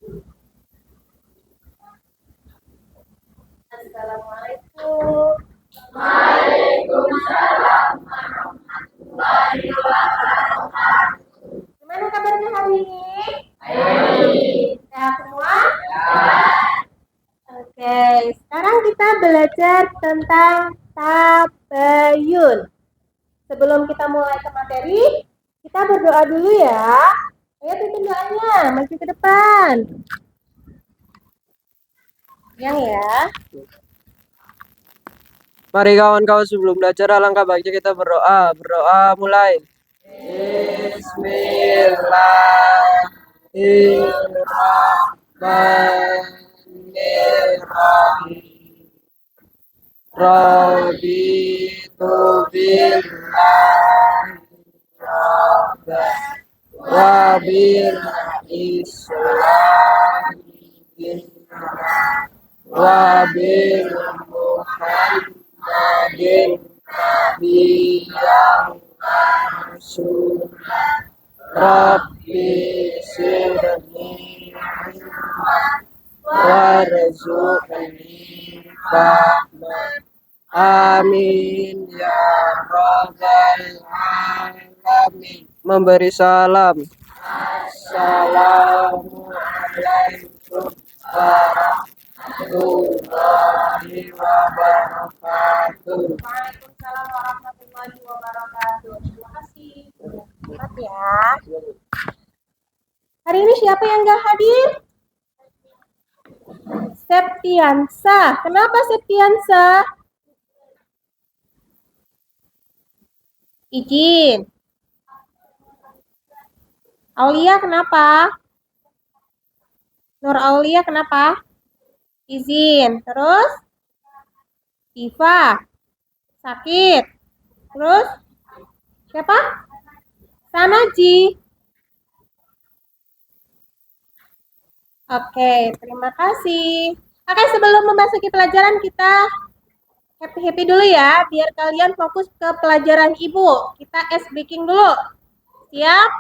Assalamualaikum. Gimana kabarnya hari ini? Sehat semua? Oke, sekarang kita belajar tentang tabayun. Sebelum kita mulai ke materi, kita berdoa dulu ya. Ayo pimpin doanya, maju ke depan. Yang ya. Mari kawan-kawan, sebelum belajar alangkah baiknya kita berdoa. Berdoa mulai. Bismillahirrahmanirrahim. Raditu billahi rabban wa bil Islam wa bil Muhammadin nabiyyan rasulan Rabbi sirni warzuqni fahman. Amin ya rabbal alamin. Memberi salam. Assalamualaikum warahmatullahi wabarakatuh. Waalaikumsalam warahmatullahi wabarakatuh. Terima kasih. Selamat ya. Hari ini siapa yang nggak hadir? Septiansa. Kenapa Septiansa? Izin. Aulia kenapa? Nur Aulia kenapa? Izin. Terus? Diva. Sakit. Terus? Siapa? Sanaji. Oke, terima kasih. Oke, sebelum memasuki pelajaran kita happy dulu ya, biar kalian fokus ke pelajaran ibu. Kita ice breaking dulu. Siap?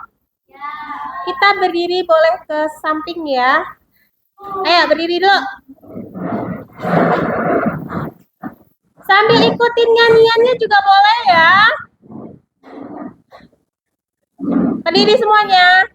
Ya. Kita berdiri boleh ke samping ya. Ayo berdiri dulu. Sambil ikutin nyanyiannya juga boleh ya. Berdiri semuanya.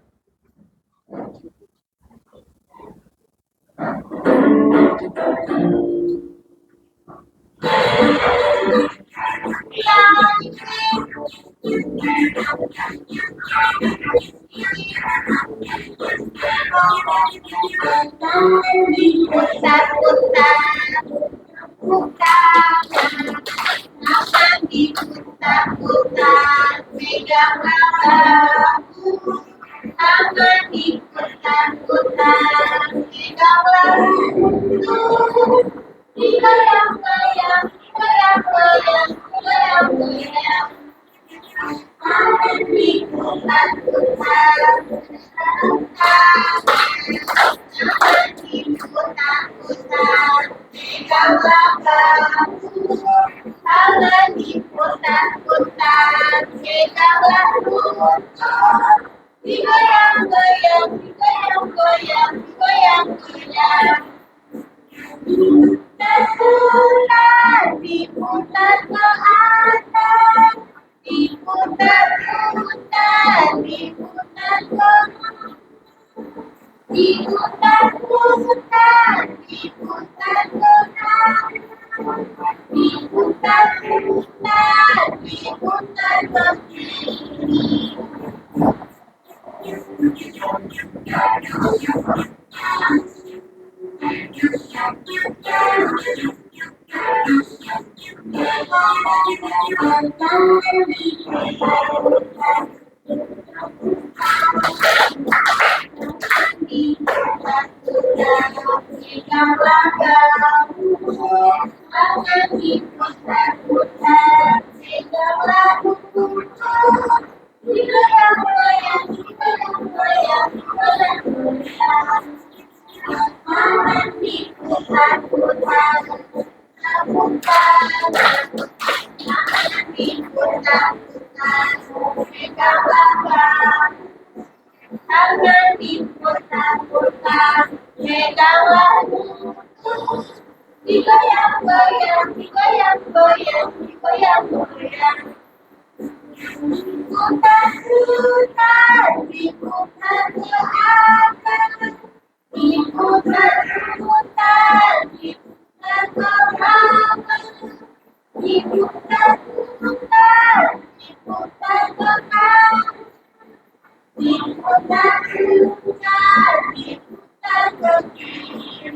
Meganglah digoyang-goyang, digoyang-goyang, digoyang-goyang. Diputar-putar, diputar ke atas, diputar-putar, diputar ke bawah, diputar-putar, diputar ke kanan, diputar-putar, diputar ke kiri.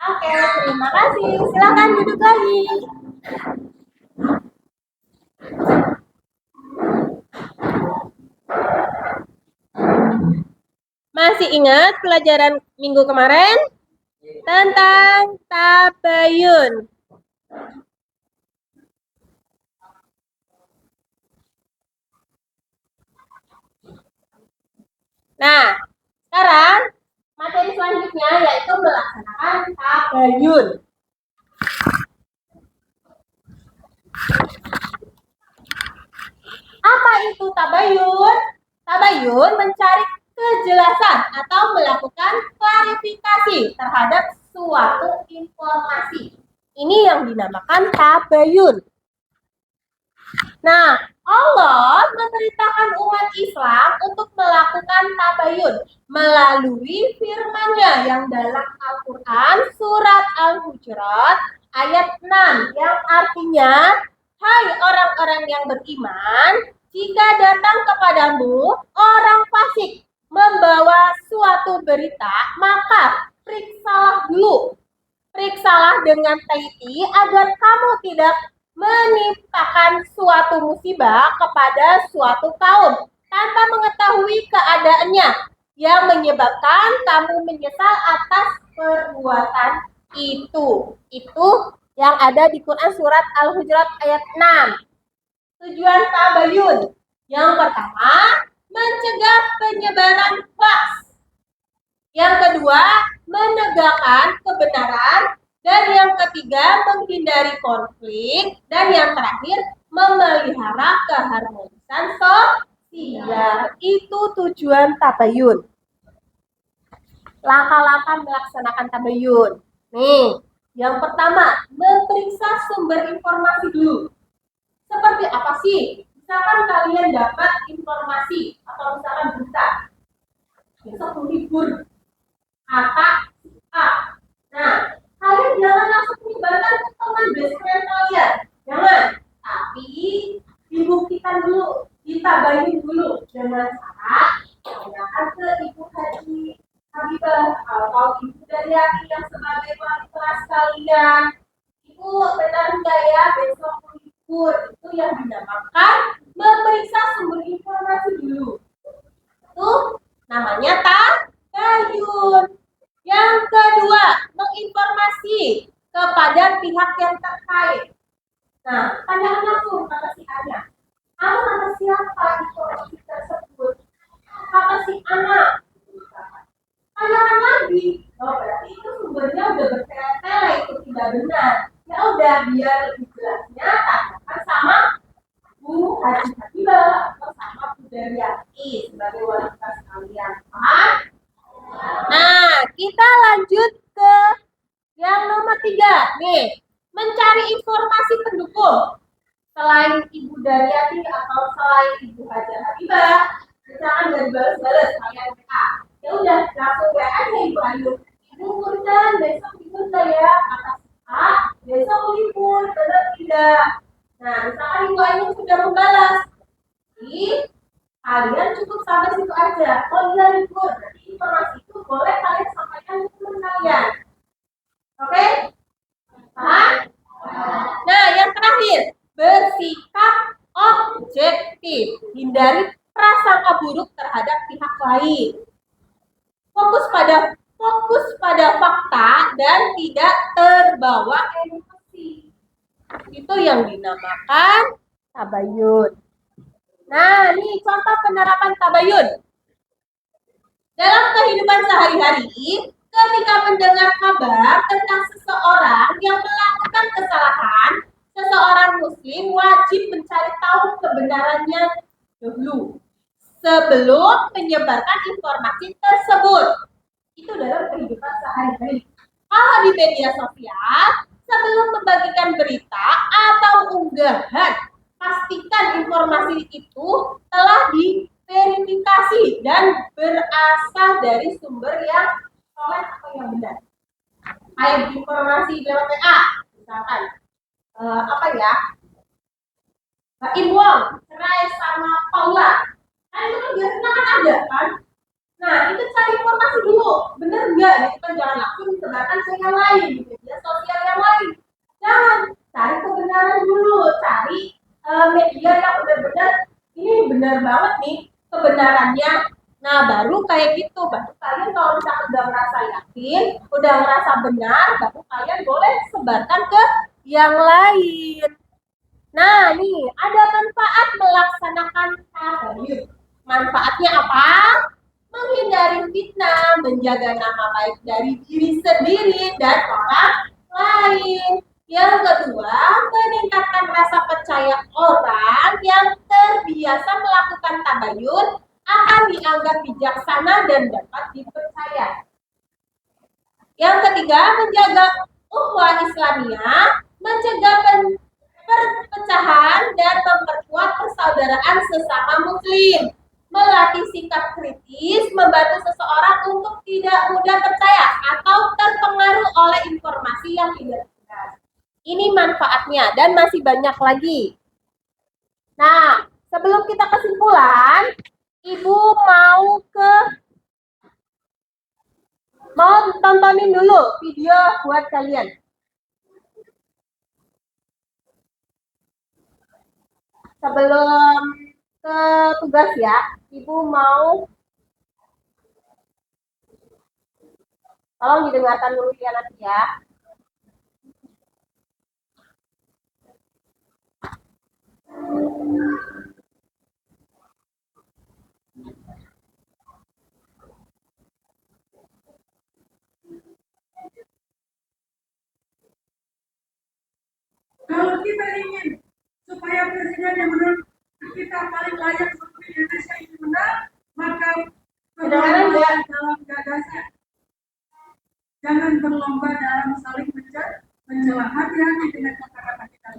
Oke, terima kasih. Silakan duduk lagi. Masih ingat pelajaran minggu kemarin tentang tabayun? Nah, sekarang materi selanjutnya yaitu melaksanakan tabayun. Apa itu tabayun? Tabayun mencari kejelasan atau melakukan klarifikasi terhadap suatu informasi. Ini yang dinamakan tabayun. Nah, Allah memerintahkan umat Islam untuk melakukan tabayun melalui firman-Nya yang dalam Al-Quran surat Al-Hujurat ayat 6 yang artinya, hai orang-orang yang beriman, jika datang kepadamu orang fasik membawa suatu berita, maka periksalah dulu. Periksalah dengan teliti agar kamu tidak menimpakan suatu musibah kepada suatu kaum tanpa mengetahui keadaannya yang menyebabkan kamu menyesal atas perbuatan itu. Itu yang ada di Quran surat Al-Hujurat ayat 6. Tujuan tabayun. Yang pertama, mencegah penyebaran hoax. Yang kedua, menegakkan kebenaran. Dan yang ketiga, menghindari konflik. Dan yang terakhir, memelihara keharmonisan sosial. Itu tujuan tabayun. Langkah-langkah melaksanakan tabayun. Nih, yang pertama, memeriksa sumber informasi dulu. Seperti apa sih? Misalkan kalian dapat informasi atau misalkan berita. Besok libur. Kata A. Nah, kalian jangan langsung menyebarkan ke teman best friend kalian. Jangan. Tapi dibuktikan dulu, ditabayun dulu dengan cara tanyakan ke Ibu Haji Habibah atau Ibu Daryati yang sebagai wali kelas kalian. Ibu, benar enggak ya besok libur? Itu yang dinamakan memeriksa sumber informasi dulu. Itu namanya tabayun. Yang kedua, menginformasi kepada pihak yang terkait. Nah, tanyakan langsung kata si Anya. Kamu kata siapa informasi tersebut? Kata si anak. Tanyakan lagi. Oh, berarti itu sumbernya udah bertele-tele, itu tidak benar. Ya udah, biar lebih jelasnya tanyakan sama Bu Haji Habibah atau sama Bu Daryati sebagai wali kelas kalian. Paham? Nah, kita lanjut ke yang nomor 3. Nih, mencari informasi pendukung. Selain Ibu Daryati atau selain Ibu Haji Habibah, misalkan dari balas-balas kalian WA. Ya udah, langsung WA aja Ibu Ayu. Ibu Kurdan, besok libur nggak ya? Kata A, besok libur, benar tidak? Nah, misalkan Ibu Ayu sudah membalas. Jadi, kalian cukup sampai situ aja. Oh iya libur. Berarti informasi itu boleh kalian sampaikan ke teman kalian. Oke? Paham? Nah, yang terakhir, bersikap objektif. Hindari prasangka buruk terhadap pihak lain. Fokus pada fakta dan tidak terbawa emosi. Itu yang dinamakan tabayun. Nah, ini contoh penerapan tabayun. Dalam kehidupan sehari-hari, Ketika mendengar kabar tentang seseorang yang melakukan kesalahan, seseorang muslim wajib mencari tahu kebenarannya dulu sebelum menyebarkan informasi tersebut. Itu dalam kehidupan sehari-hari. Kalau di media sosial, sebelum membagikan berita atau unggahan, pastikan informasi itu telah diverifikasi dan berasal dari sumber yang soleh atau yang benar. Kayak informasi lewat WA, misalkan apa ya, Mbak Imwong cerai sama Paula, kan itu kan biasanya kan ada kan. Nah, itu cari informasi dulu, bener nggak? Gitu kan, jangan langsung disebarkan ke yang lain, di media sosial yang lain. Jangan, cari kebenaran dulu, cari media yang benar-benar ini benar banget nih kebenarannya. Nah, baru kayak gitu, baru kalian kalau misalkan udah merasa yakin, udah merasa benar, baru kalian boleh sebarkan ke yang lain. Nah, nih ada manfaat melaksanakan tabayun. Manfaatnya apa? Menghindari fitnah, menjaga nama baik dari diri sendiri dan orang lain. Yang kedua, meningkatkan rasa percaya orang yang terbiasa melakukan tabayun akan dianggap bijaksana dan dapat dipercaya. Yang ketiga, menjaga ukhuwah Islamiyah, mencegah perpecahan dan memperkuat persaudaraan sesama muslim, melatih sikap kritis, membantu seseorang untuk tidak mudah percaya atau terpengaruh oleh informasi yang tidak jelas. Ini manfaatnya dan masih banyak lagi. Nah, sebelum kita kesimpulan, Ibu mau tontonin dulu video buat kalian. Sebelum ke tugas ya, Ibu mau tolong didengarkan dulu ya nanti ya. Kalau kita ingin supaya presiden yang menurut kita paling layak untuk Indonesia ini menang, maka berlomba dalam gagasan. Jangan berlomba dalam saling mencela. Hati-hati dengan kata-kata kita.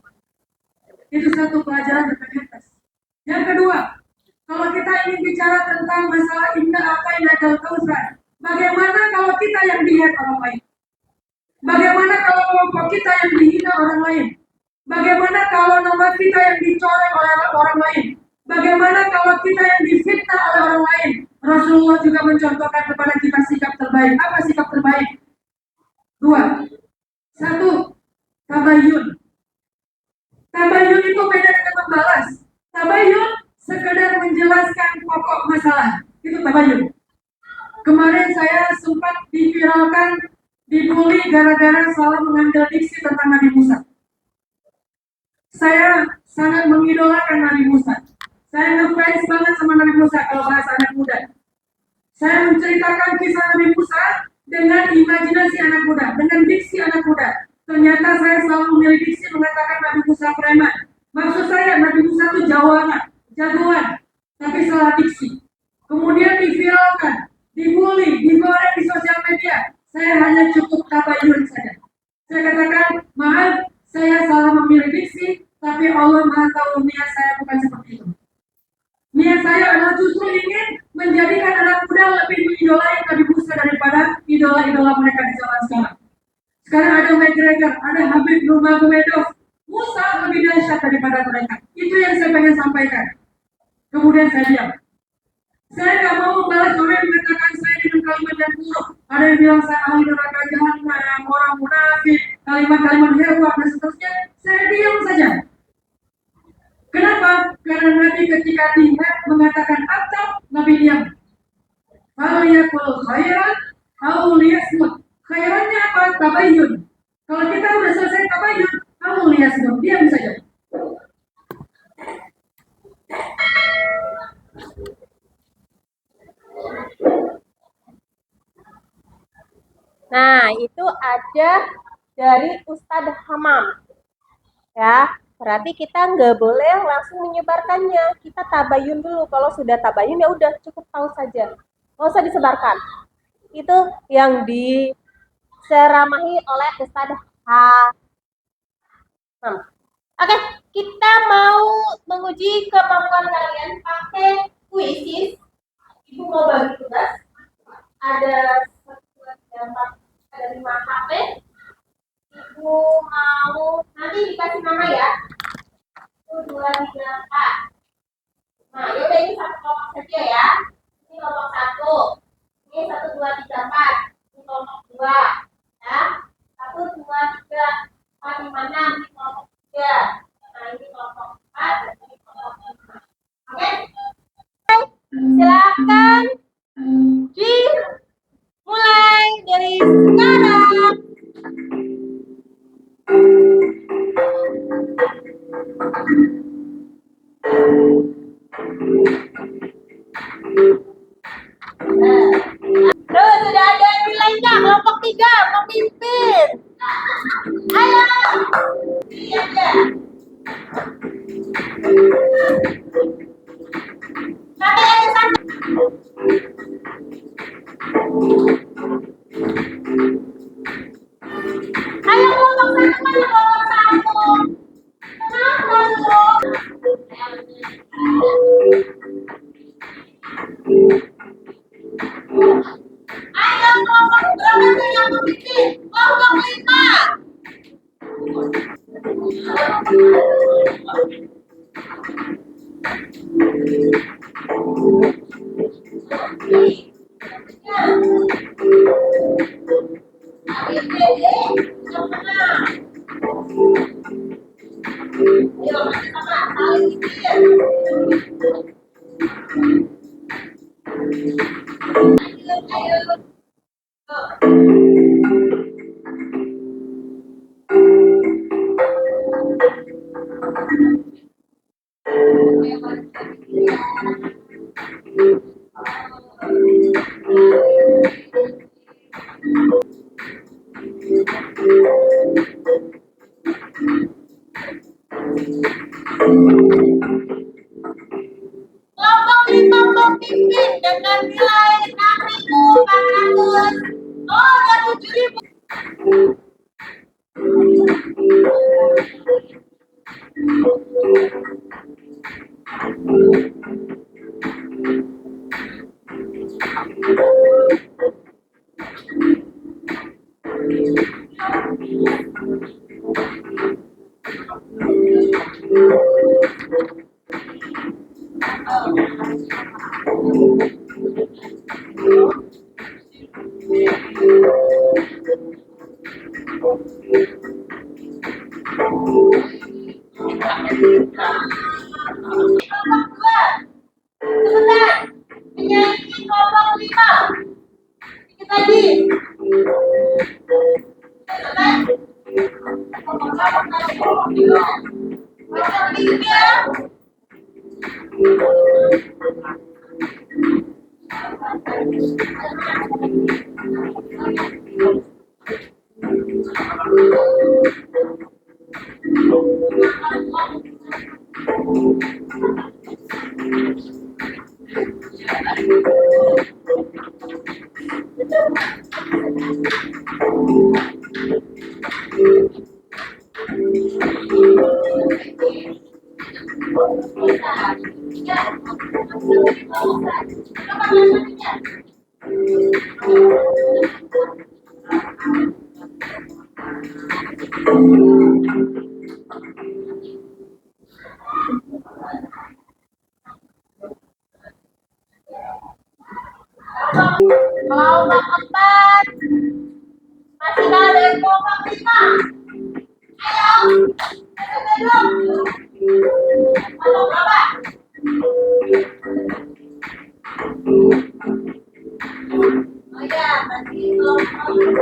Itu satu pelajaran integritas. Yang kedua, kalau kita ingin bicara tentang masalah inna atainakal kautsar, bagaimana kalau kita yang dilihat orang lain? Bagaimana kalau kelompok kita yang dihina orang lain? Bagaimana kalau nama kita yang dicoreng oleh orang lain? Bagaimana kalau kita yang difitnah oleh orang lain? Rasulullah juga mencontohkan kepada kita sikap terbaik. Apa sikap terbaik? Dua. Satu, tabayun. Tabayun itu beda dengan membalas. Tabayun sekedar menjelaskan pokok masalah. Itu tabayun. Kemarin saya sempat diviralkan, dibully gara-gara salah mengambil diksi tentang Nabi Musa. Saya sangat mengidolakan Nabi Musa. Saya ngefans banget sama Nabi Musa kalau bahasa anak muda. Saya menceritakan kisah Nabi Musa dengan imajinasi anak muda, dengan diksi anak muda. Ternyata saya selalu memilih diksi mengatakan Nabi Musa preman. Maksud saya Nabi Musa itu jagoan, tapi salah diksi. Kemudian diviralkan, dibully, digoreng di sosial media. Saya hanya cukup tabayun saja. Saya katakan, maaf, saya salah memilih diksi, tapi Allah Maha tahu niat saya bukan seperti itu. Niat saya adalah justru ingin menjadikan anak muda lebih mengidolai Nabi Musa daripada idola-idola mereka di zaman sekarang. Sekarang ada McGregor, ada Habib Nurmagomedov. Musa lebih dahsyat daripada mereka. Itu yang saya pengen sampaikan. Kemudian saya diam. Saya nggak mau membalas orang yang mengatakan saya dengan kalimat yang buruk. Ada yang bilang saya ahli neraka jahanam, orang munafik, kalimat-kalimat hebat dan seterusnya. Saya diam saja. Kenapa? Karena Nabi ketika diingat mengatakan atau Nabi diam. Faliyakul khairan au liyasmut. Khairannya apa? Tabayun. Kalau kita udah selesai tabayun, au liyasmut, diam saja. Nah, itu ada dari Ustadz Hamam. Ya, berarti kita nggak boleh langsung menyebarkannya. Kita tabayun dulu. Kalau sudah tabayun ya udah cukup tahu saja. Nggak usah disebarkan. Itu yang diceramahi oleh Ustadz Hamam. Oke, kita mau menguji kemampuan kalian pakai kuisis. Ibu mau bagi tugas. Ada 5 HP. Ibu mau nanti dikasih nama ya. 1, 2, 3, 4. Nah, yaudah ini satu kelompok saja ya. Ini kelompok 1. Ini 1, 2, 3, 4. Ini kelompok 2. Ya. 1, 2, 3, 4, 5, 6. Ini kelompok 3. Nah, ini kelompok 4 dan ini kelompok 5. Oke? Silakan dimulai dari sekarang. Terus sudah ada nilainya kelompok 3 memimpin. Ayo. Iya aja. Sampai aja sampai. Ayo kelompok 1 mana kelompok 1? Kenapa lu? Ayo kelompok berapa tuh yang memimpin? Kelompok 5. Kelompok 5 memimpin dengan nilai 6.400. Oh, dan 7.000. Kelompok 2. Sebentar. Penyanyi kelompok 5. Sedikit lagi. Kelompok 3. Kelompok 4 masih kalah dengan kelompok 5. Ayo, kelompok berapa? Oh ya, berarti kelompok 2.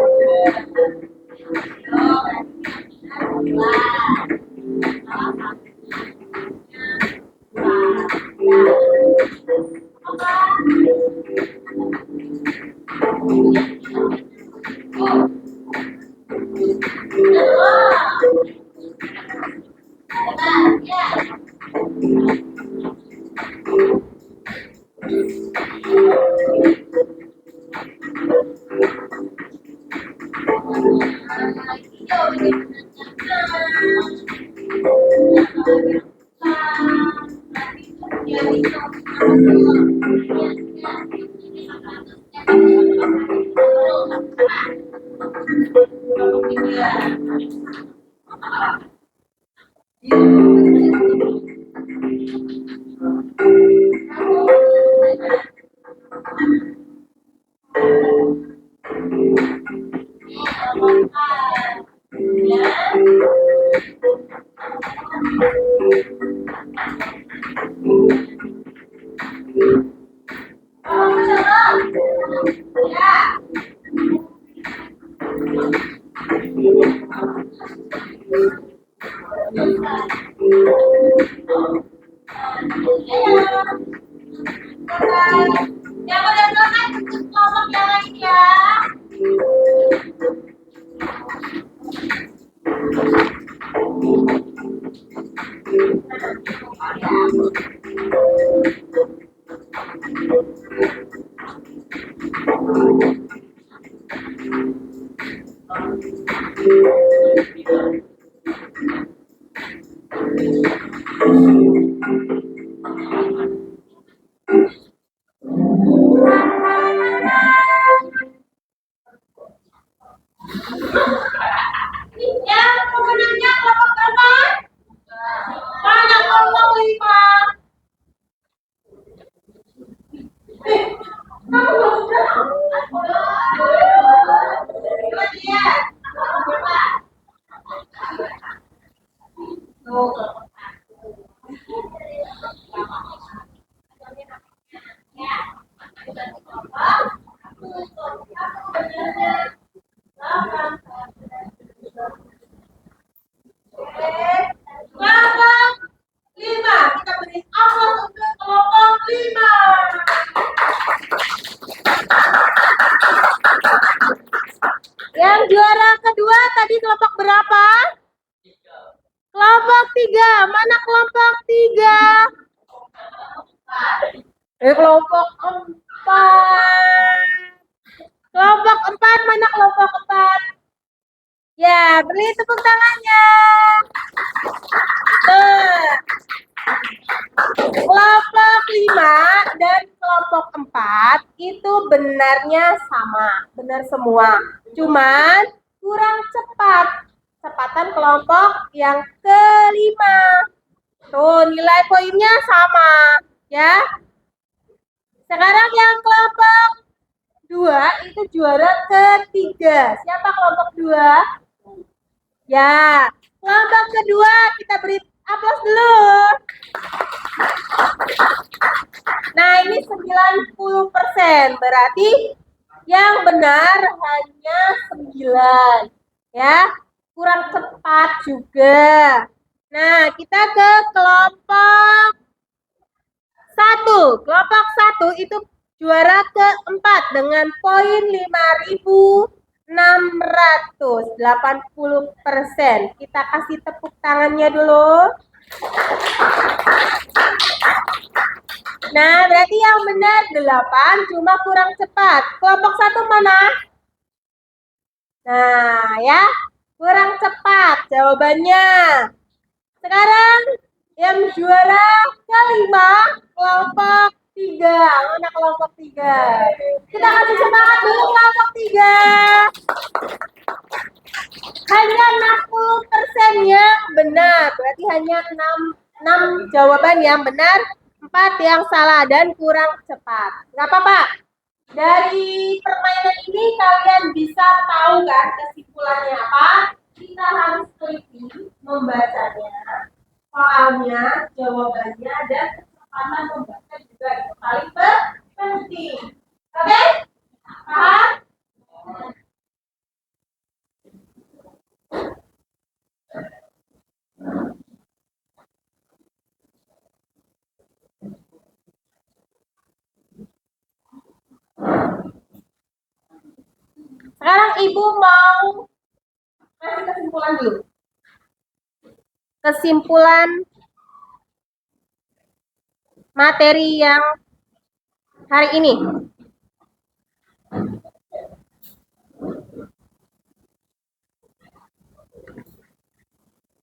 Yang udah selesai tutup kelompok yang lain ya. Yang pemenangnya kelompok berapa? Mana kelompok 5? Kamu belum tahu? Coba lihat. Berapa? Tuh. Kelompok 5. Kita beri aplaus untuk kelompok 5. Yang juara kedua tadi kelompok berapa? Kelompok 3. Mana kelompok 3? Kelompok 4. Kelompok 4, mana kelompok 4? Ya, beri tepuk tangannya. Nah, kelompok 5 dan kelompok 4 itu benarnya sama, benar semua. Cuman kurang cepat. Cepatan kelompok yang kelima. Tuh, nilai poinnya sama, ya. Sekarang yang kelompok 2 itu juara ketiga. Siapa kelompok 2? Ya, kelompok kedua kita beri aplaus dulu. Nah, ini 90%. Berarti yang benar hanya 9. Ya, kurang cepat juga. Nah, kita ke kelompok 1. Kelompok 1 itu juara keempat dengan poin 5.680%. Kita kasih tepuk tangannya dulu. Nah, berarti yang benar 8, cuma kurang cepat. Kelompok 1 mana? Nah, ya, kurang cepat jawabannya. Sekarang yang juara kelima, kelompok 3. Mana kelompok 3? Kita kasih semangat dulu kelompok 3. Hanya 60% yang benar. Berarti hanya 6 jawaban yang benar, 4 yang salah dan kurang cepat. Nggak apa-apa. Dari permainan ini kalian bisa tahu kan kesimpulannya apa? Kita harus teliti membacanya, soalnya, jawabannya, dan kecepatan membaca juga itu paling penting. Oke? Paham? Sekarang Ibu mau kasih kesimpulan. kesimpulan dulu. Kesimpulan materi yang hari ini.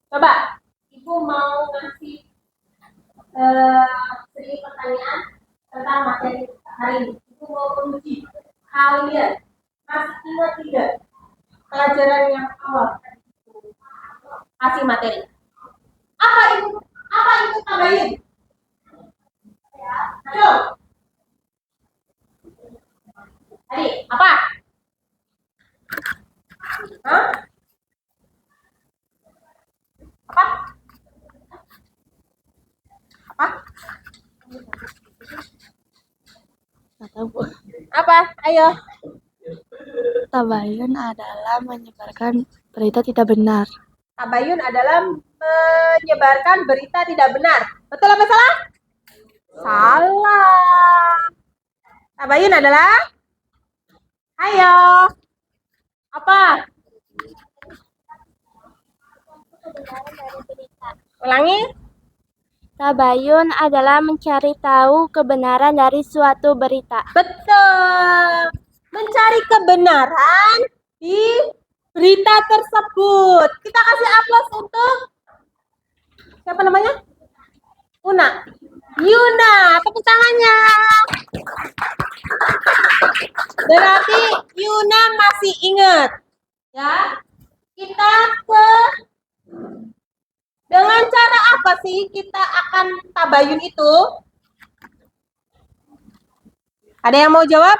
Coba, Ibu mau ngasih sedikit pertanyaan tentang materi hari ini. Ibu mau menguji kalian masih ingat tidak pelajaran yang awal kasih materi? Apa itu tabayun? Ayo. Tadi apa? Hah? Apa? Apa? Apa? Ayo. Tabayun adalah menyebarkan berita tidak benar. Tabayun adalah menyebarkan berita tidak benar. Betul apa salah? Salah. Tabayun adalah? Ayo. Apa? Ulangi. Tabayun adalah mencari tahu kebenaran dari suatu berita. Betul. Mencari kebenaran di berita tersebut. Kita kasih aplaus untuk siapa namanya? Yuna. Tepuk tangannya. Berarti Yuna masih ingat. Ya. Kita dengan cara apa sih kita akan tabayun itu? Ada yang mau jawab?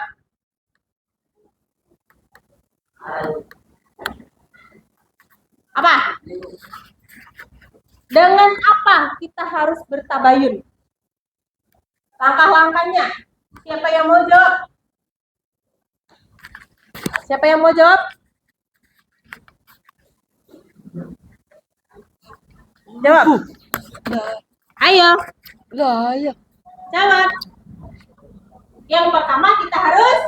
Apa? Dengan apa kita harus bertabayun? Langkah-langkahnya. Siapa yang mau jawab? Siapa yang mau jawab? Jawab. Ayo. Ayo. Jawab. Yang pertama kita harus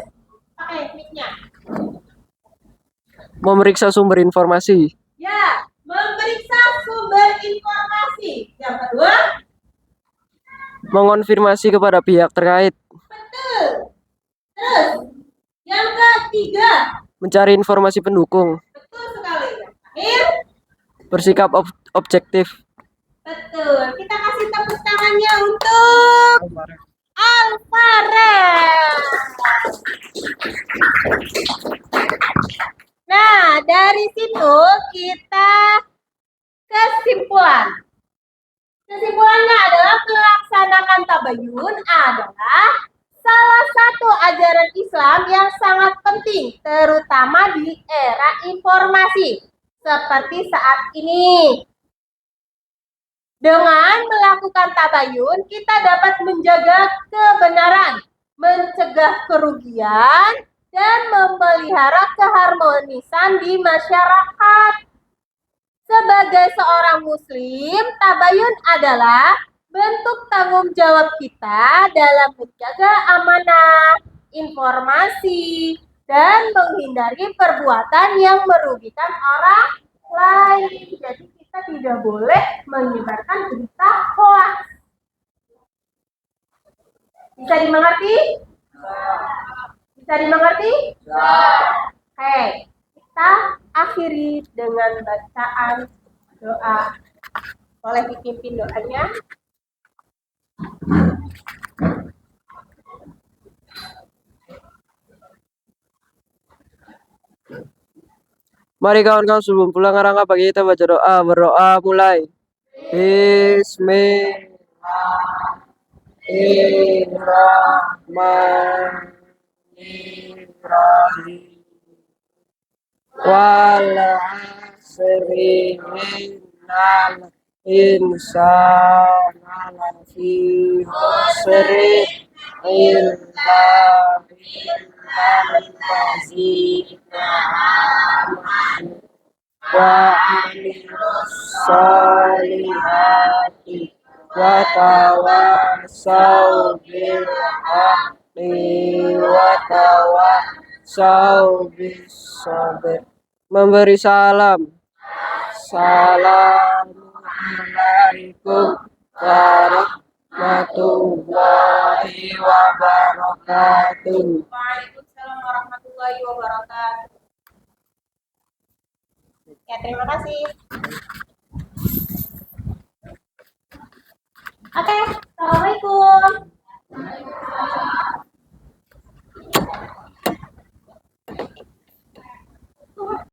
pakai mic-nya. Memeriksa sumber informasi. Ya, memeriksa sumber informasi. Yang kedua, Mengonfirmasi kepada pihak terkait. betul. Terus, yang ketiga, Mencari informasi pendukung. betul sekali. Yang terakhir, Bersikap objektif. betul. Kita kasih tepuk tangannya untuk Alvarez. Nah, dari situ kita kesimpulan. Kesimpulannya adalah melaksanakan tabayun adalah salah satu ajaran Islam yang sangat penting, terutama di era informasi seperti saat ini. Dengan melakukan tabayun, kita dapat menjaga kebenaran, mencegah kerugian, dan memelihara keharmonisan di masyarakat. Sebagai seorang muslim, tabayun adalah bentuk tanggung jawab kita dalam menjaga amanah, informasi, dan menghindari perbuatan yang merugikan orang lain. Jadi kita tidak boleh menyebarkan berita hoax. Bisa dimengerti? Bisa dimengerti? Oke, kita akhiri dengan bacaan doa. Boleh dipimpin doanya? Mari kawan-kawan sebelum pulang Rangga bagi kita baca doa. Berdoa mulai. Bismillahirrahmanirrahim. Wal 'asri innal insana lafi khusri illa illallazina amanu wa amilus solihati wa tawassaw bil haqqi wa tawassaw bis sabr. Memberi salam. Assalamualaikum warahmatullahi wabarakatuh. Waalaikumsalam warahmatullahi wabarakatuh. Ya, terima kasih. Oke,